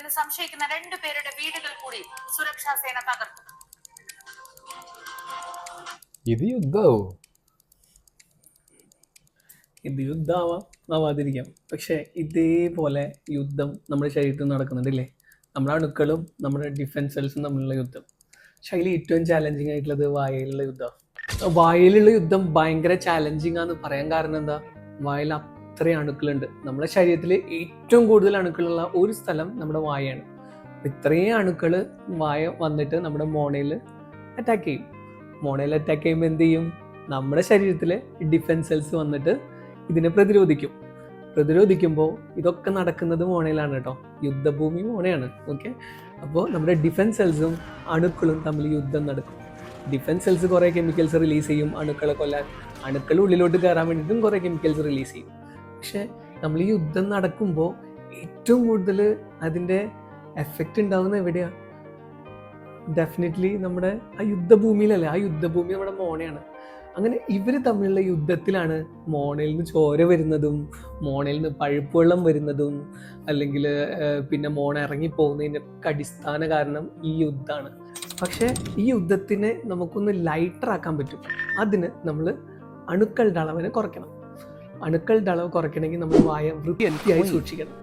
എന്ന് സംശയിക്കുന്ന 2 പേരുടെ വീടുകൾ കൂടി സുരക്ഷാ സേന തകർത്തു. ഇത് യുദ്ധമാവാതിരിക്കാം, പക്ഷെ ഇതേപോലെ യുദ്ധം നമ്മുടെ ശരീരത്തിൽ നടക്കുന്നുണ്ടല്ലേ. നമ്മുടെ അണുക്കളും നമ്മുടെ ഡിഫൻസ് സെൽസും തമ്മിലുള്ള യുദ്ധം. പക്ഷെ അതിൽ ഏറ്റവും ചാലഞ്ചിങ് ആയിട്ടുള്ളത് വായയിലുള്ള യുദ്ധമാണ്. വായയിലുള്ള യുദ്ധം ഭയങ്കര ചാലഞ്ചിങ് ആണെന്ന് പറയാൻ കാരണം എന്താ? വായയിൽ അത്രയും അണുക്കളുണ്ട്. നമ്മുടെ ശരീരത്തിൽ ഏറ്റവും കൂടുതൽ അണുക്കളുള്ള ഒരു സ്ഥലം നമ്മുടെ വായയാണ്. ഇത്രയും അണുക്കൾ വായ വന്നിട്ട് നമ്മുടെ മോണയിൽ അറ്റാക്ക് ചെയ്യും. മോണയിൽ അറ്റാക്ക് ചെയ്യുമ്പോൾ എന്ത് ചെയ്യും? നമ്മുടെ ശരീരത്തിലെ ഡിഫൻസ് സെൽസ് വന്നിട്ട് ഇതിനെ പ്രതിരോധിക്കുമ്പോൾ ഇതൊക്കെ നടക്കുന്നത് മോണയിലാണ് കേട്ടോ. യുദ്ധഭൂമി മോണയാണ്. ഓക്കെ, അപ്പോൾ നമ്മുടെ ഡിഫൻസ് സെൽസും അണുക്കളും തമ്മിൽ യുദ്ധം നടക്കും. ഡിഫൻസ് സെൽസ് കുറേ കെമിക്കൽസ് റിലീസ് ചെയ്യും അണുക്കളെ കൊല്ലാൻ. അണുക്കൾ ഉള്ളിലോട്ട് കയറാൻ വേണ്ടിയിട്ടും കുറേ കെമിക്കൽസ് റിലീസ് ചെയ്യും. പക്ഷെ നമ്മൾ ഈ യുദ്ധം നടക്കുമ്പോൾ ഏറ്റവും കൂടുതൽ അതിൻ്റെ എഫക്റ്റ് ഉണ്ടാകുന്നത് എവിടെയാണ്? ഡെഫിനറ്റ്ലി നമ്മുടെ ആ യുദ്ധഭൂമിയിലല്ലേ. ആ യുദ്ധഭൂമി നമ്മുടെ മോണയാണ്. അങ്ങനെ ഇവർ തമ്മിലുള്ള യുദ്ധത്തിലാണ് മോണയിൽ നിന്ന് ചോര വരുന്നതും മോണയിൽ നിന്ന് പഴുപ്പ് വെള്ളം വരുന്നതും അല്ലെങ്കിൽ പിന്നെ മോണ ഇറങ്ങിപ്പോകുന്നതിൻ്റെ ഒക്കെ അടിസ്ഥാന കാരണം ഈ യുദ്ധമാണ്. പക്ഷേ ഈ യുദ്ധത്തിനെ നമുക്കൊന്ന് ലൈറ്റർ ആക്കാൻ പറ്റും. അതിന് നമ്മൾ അണുക്കളുടെ അളവിനെ കുറയ്ക്കണം. അണുക്കളുടെ അളവ് കുറയ്ക്കണമെങ്കിൽ നമ്മൾ വായ വൃത്തിയായി സൂക്ഷിക്കണം.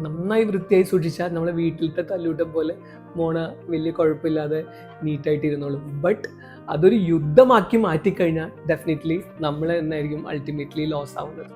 നന്നായി വൃത്തിയായി സൂക്ഷിച്ചാൽ നമ്മളെ വീട്ടിലത്തെ കല്ലൂട്ടം പോലെ മോണ വലിയ കുഴപ്പമില്ലാതെ നീറ്റായിട്ട് ഇരുന്നോളും. ബട്ട് അതൊരു യുദ്ധമാക്കി മാറ്റിക്കഴിഞ്ഞാൽ ഡെഫിനറ്റ്ലി നമ്മൾ എന്നായിരിക്കും അൾട്ടിമേറ്റ്ലി ലോസ് ആവുന്നത്.